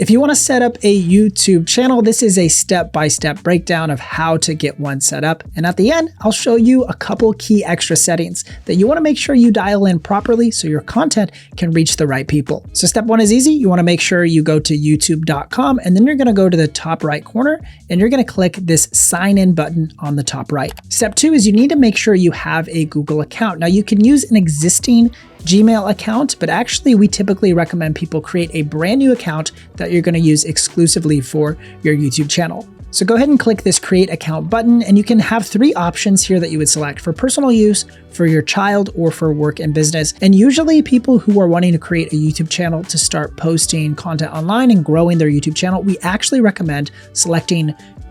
If you want to set up a YouTube channel, this is a step-by-step breakdown of how to get one set up. And at the end, I'll show you a couple key extra settings that you want to make sure you dial in properly so your content can reach the right people. So step one is easy. You want to make sure you go to youtube.com, and then you're going to go to the top right corner and you're going to click this sign in button on the top right. Step two is you need to make sure you have a Google account. Now you can use an existing Gmail account, but actually we typically recommend people create a brand new account that you're going to use exclusively for your YouTube channel. So go ahead and click this create account button, and you can have three options here that you would select: for personal use, for your child, or for work and business. And usually people who are wanting to create a YouTube channel to start posting content online and growing their YouTube channel, we actually recommend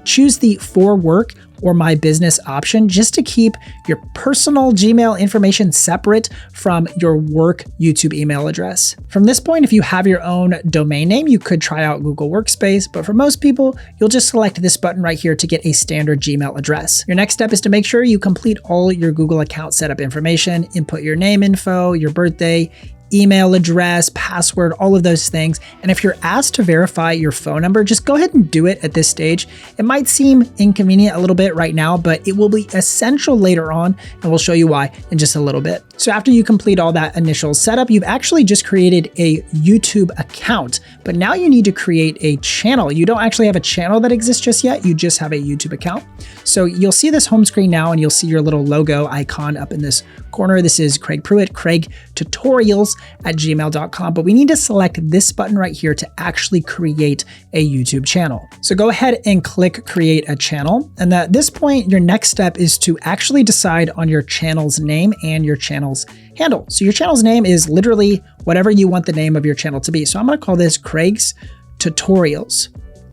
choose the for work or my business option, just to keep your personal Gmail information separate from your work YouTube email address. From this point, if you have your own domain name, you could try out Google Workspace, but for most people, you'll just select this button right here to get a standard Gmail address. Your next step is to make sure you complete all your Google account setup information, input your name info, your birthday, email address, password, all of those things. And if you're asked to verify your phone number, just go ahead and do it at this stage. It might seem inconvenient a little bit right now, but it will be essential later on, and we'll show you why in just a little bit. So after you complete all that initial setup, you've actually just created a YouTube account, but now you need to create a channel. You don't actually have a channel that exists just yet, you just have a YouTube account. So you'll see this home screen now, and you'll see your little logo icon up in this corner. This is Craig Pruitt, Craig Tutorials at gmail.com, but we need to select this button right here to actually create a YouTube channel. So go ahead and click create a channel. And at this point, your next step is to actually decide on your channel's name and your channel's handle. So your channel's name is literally whatever you want the name of your channel to be. So I'm going to call this Craig's Tutorials.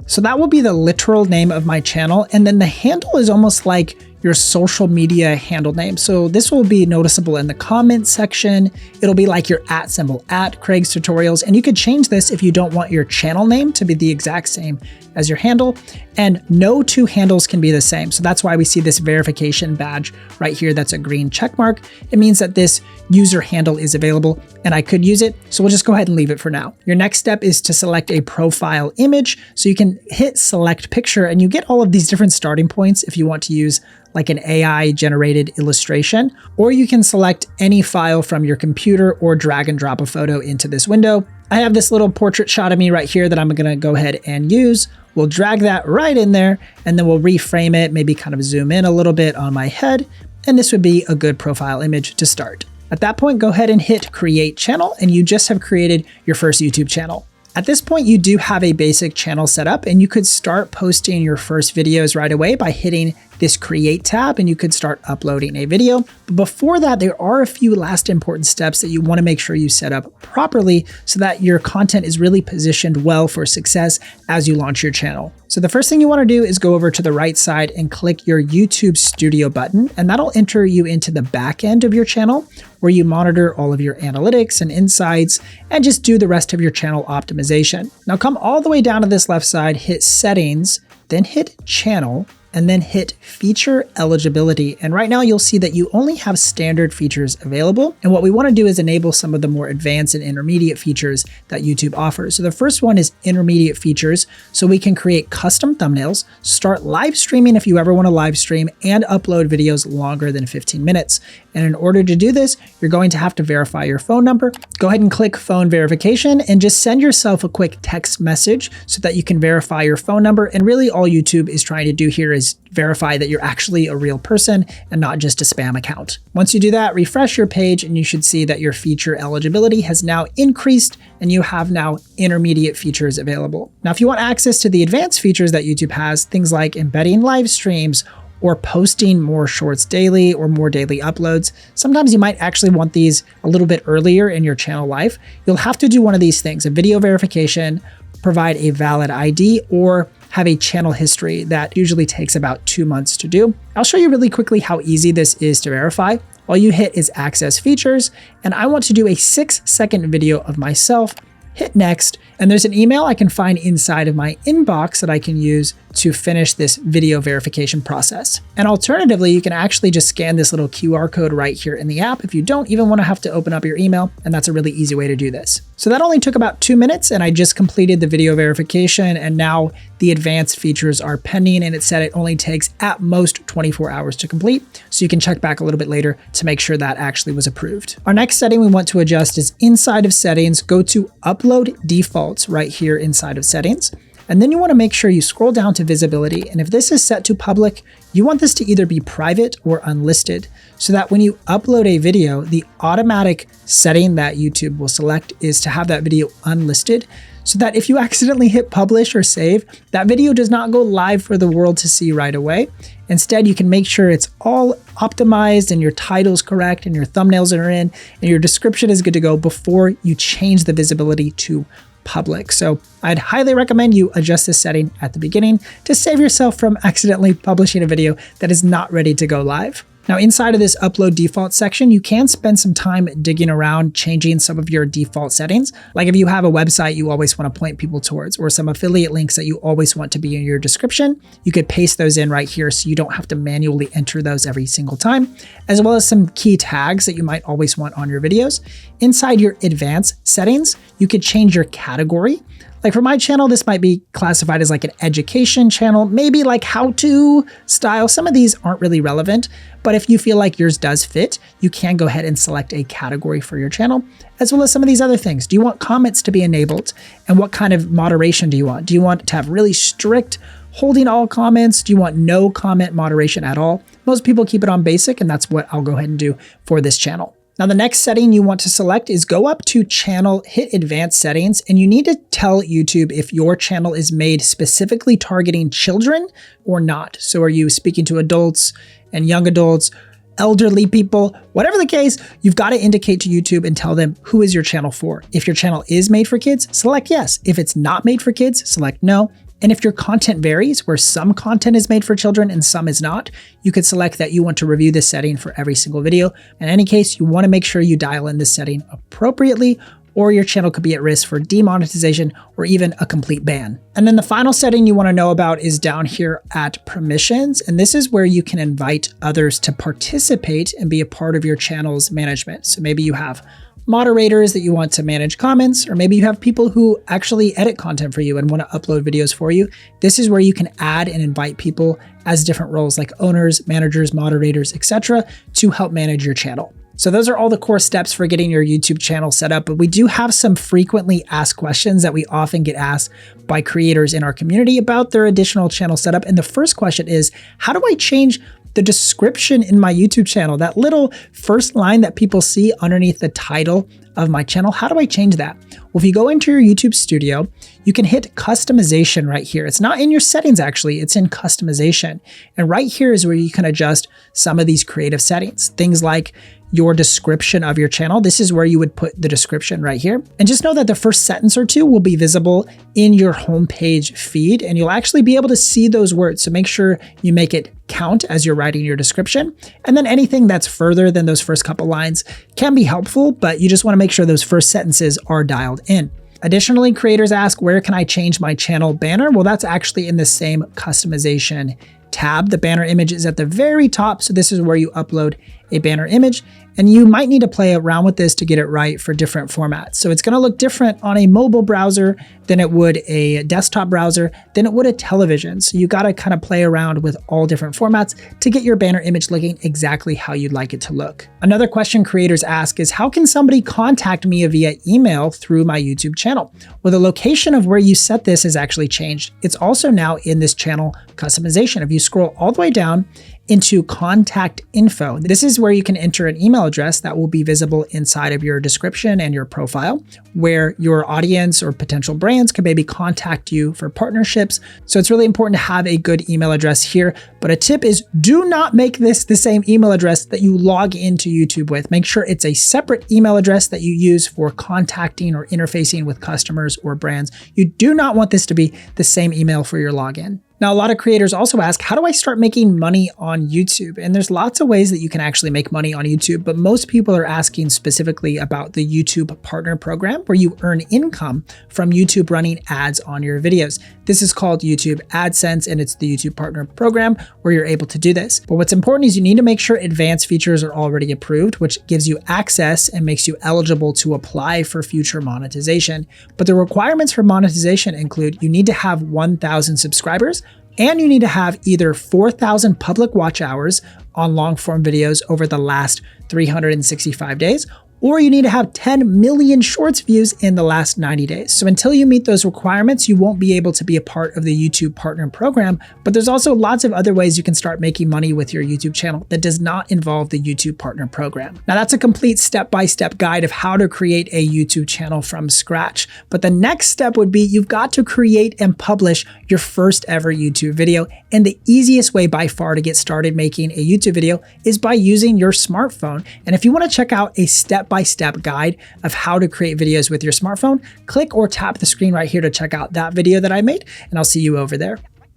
So that will be the literal name of my channel. And then the handle is almost like your social media handle name. So this will be noticeable in the comment section. It'll be like your @ symbol, at Craig's Tutorials. And you could change this if you don't want your channel name to be the exact same as your handle. And no two handles can be the same. So that's why we see this verification badge right here. That's a green check mark. It means that this user handle is available and I could use it. So we'll just go ahead and leave it for now. Your next step is to select a profile image. So you can hit select picture and you get all of these different starting points if you want to use like an AI generated illustration, or you can select any file from your computer or drag and drop a photo into this window. I have this little portrait shot of me right here that I'm gonna go ahead and use. We'll drag that right in there and then we'll reframe it, maybe kind of zoom in a little bit on my head. And this would be a good profile image to start. At that point, go ahead and hit create channel and you just have created your first YouTube channel. At this point, you do have a basic channel set up and you could start posting your first videos right away by hitting this create tab and you could start uploading a video. But before that, there are a few last important steps that you want to make sure you set up properly so that your content is really positioned well for success as you launch your channel. So the first thing you want to do is go over to the right side and click your YouTube Studio button, and that'll enter you into the back end of your channel where you monitor all of your analytics and insights and just do the rest of your channel optimization. Now come all the way down to this left side, hit settings, then hit channel, and then hit feature eligibility. And right now you'll see that you only have standard features available. And what we want to do is enable some of the more advanced and intermediate features that YouTube offers. So the first one is intermediate features. So we can create custom thumbnails, start live streaming if you ever want to live stream, and upload videos longer than 15 minutes. And in order to do this, you're going to have to verify your phone number. Go ahead and click phone verification and just send yourself a quick text message so that you can verify your phone number. And really all YouTube is trying to do here is verify that you're actually a real person and not just a spam account. Once you do that, refresh your page and you should see that your feature eligibility has now increased and you have now intermediate features available. Now, if you want access to the advanced features that YouTube has, things like embedding live streams or posting more shorts daily or more daily uploads, sometimes you might actually want these a little bit earlier in your channel life. You'll have to do one of these things: a video verification, provide a valid ID, or have a channel history that usually takes about 2 months to do. I'll show you really quickly how easy this is to verify. All you hit is access features, and I want to do a 6-second video of myself, hit next, And there's an email I can find inside of my inbox that I can use to finish this video verification process. And alternatively, you can actually just scan this little QR code right here in the app if you don't even want to have to open up your email, and that's a really easy way to do this. So that only took about 2 minutes, and I just completed the video verification, and now the advanced features are pending, and it said it only takes at most 24 hours to complete. So you can check back a little bit later to make sure that actually was approved. Our next setting we want to adjust is inside of settings, go to upload defaults right here inside of settings. And then you want to make sure you scroll down to visibility. And if this is set to public, you want this to either be private or unlisted, so that when you upload a video, the automatic setting that YouTube will select is to have that video unlisted, so that if you accidentally hit publish or save, that video does not go live for the world to see right away. Instead, you can make sure it's all optimized and your title's correct and your thumbnails are in and your description is good to go before you change the visibility to public. So I'd highly recommend you adjust this setting at the beginning to save yourself from accidentally publishing a video that is not ready to go live. Now, inside of this upload default section, you can spend some time digging around, changing some of your default settings. Like if you have a website you always want to point people towards, or some affiliate links that you always want to be in your description, you could paste those in right here so you don't have to manually enter those every single time, as well as some key tags that you might always want on your videos. Inside your advanced settings, you could change your category. Like for my channel, this might be classified as like an education channel, maybe like how-to style. Some of these aren't really relevant, but if you feel like yours does fit, you can go ahead and select a category for your channel, as well as some of these other things. Do you want comments to be enabled? And what kind of moderation do you want? Do you want to have really strict holding all comments? Do you want no comment moderation at all? Most people keep it on basic, and that's what I'll go ahead and do for this channel. Now, the next setting you want to select is go up to channel, hit advanced settings, and you need to tell YouTube if your channel is made specifically targeting children or not. So are you speaking to adults and young adults, elderly people, whatever the case, you've got to indicate to YouTube and tell them who is your channel for. If your channel is made for kids, select yes. If it's not made for kids, select no. And if your content varies, where some content is made for children and some is not, you could select that you want to review this setting for every single video. In any case, you want to make sure you dial in this setting appropriately, or your channel could be at risk for demonetization or even a complete ban. And then the final setting you want to know about is down here at permissions. And this is where you can invite others to participate and be a part of your channel's management. So maybe you have moderators that you want to manage comments, or maybe you have people who actually edit content for you and want to upload videos for you. This is where you can add and invite people as different roles like owners, managers, moderators, etc. to help manage your channel. So those are all the core steps for getting your YouTube channel set up, but we do have some frequently asked questions that we often get asked by creators in our community about their additional channel setup. And the first question is, how do I change the description in my YouTube channel, that little first line that people see underneath the title of my channel? How do I change that? Well, if you go into your YouTube studio, you can hit customization right here. It's not in your settings, actually, it's in customization. And right here is where you can adjust some of these creative settings. Things like your description of your channel. This is where you would put the description right here. And just know that the first sentence or two will be visible in your homepage feed, and you'll actually be able to see those words. So make sure you make it count as you're writing your description. And then anything that's further than those first couple lines can be helpful, but you just want to make sure those first sentences are dialed in. Additionally, creators ask, where can I change my channel banner? Well, that's actually in the same customization tab. The banner image is at the very top. So this is where you upload a banner image, and you might need to play around with this to get it right for different formats. So it's going to look different on a mobile browser than it would a desktop browser, than it would a television. So you got to kind of play around with all different formats to get your banner image looking exactly how you'd like it to look. Another question creators ask is, how can somebody contact me via email through my YouTube channel? Well, the location of where you set this has actually changed. It's also now in this channel customization. If you scroll all the way down into contact info, this is where you can enter an email address that will be visible inside of your description and your profile, where your audience or potential brands can maybe contact you for partnerships. So it's really important to have a good email address here. But a tip is, do not make this the same email address that you log into YouTube with. Make sure it's a separate email address that you use for contacting or interfacing with customers or brands. You do not want this to be the same email for your login. Now, a lot of creators also ask, how do I start making money on YouTube? And there's lots of ways that you can actually make money on YouTube, but most people are asking specifically about the YouTube Partner Program, where you earn income from YouTube running ads on your videos. This is called YouTube AdSense, and it's the YouTube Partner Program where you're able to do this. But what's important is you need to make sure advanced features are already approved, which gives you access and makes you eligible to apply for future monetization. But the requirements for monetization include you need to have 1,000 subscribers, and you need to have either 4,000 public watch hours on long form videos over the last 365 days, or you need to have 10 million shorts views in the last 90 days. So until you meet those requirements, you won't be able to be a part of the YouTube Partner Program, but there's also lots of other ways you can start making money with your YouTube channel that does not involve the YouTube Partner Program. Now that's a complete step-by-step guide of how to create a YouTube channel from scratch. But the next step would be you've got to create and publish your first ever YouTube video. And the easiest way by far to get started making a YouTube video is by using your smartphone. And if you want to check out a step-by-step guide of how to create videos with your smartphone, click or tap the screen right here to check out that video that I made, and I'll see you over there.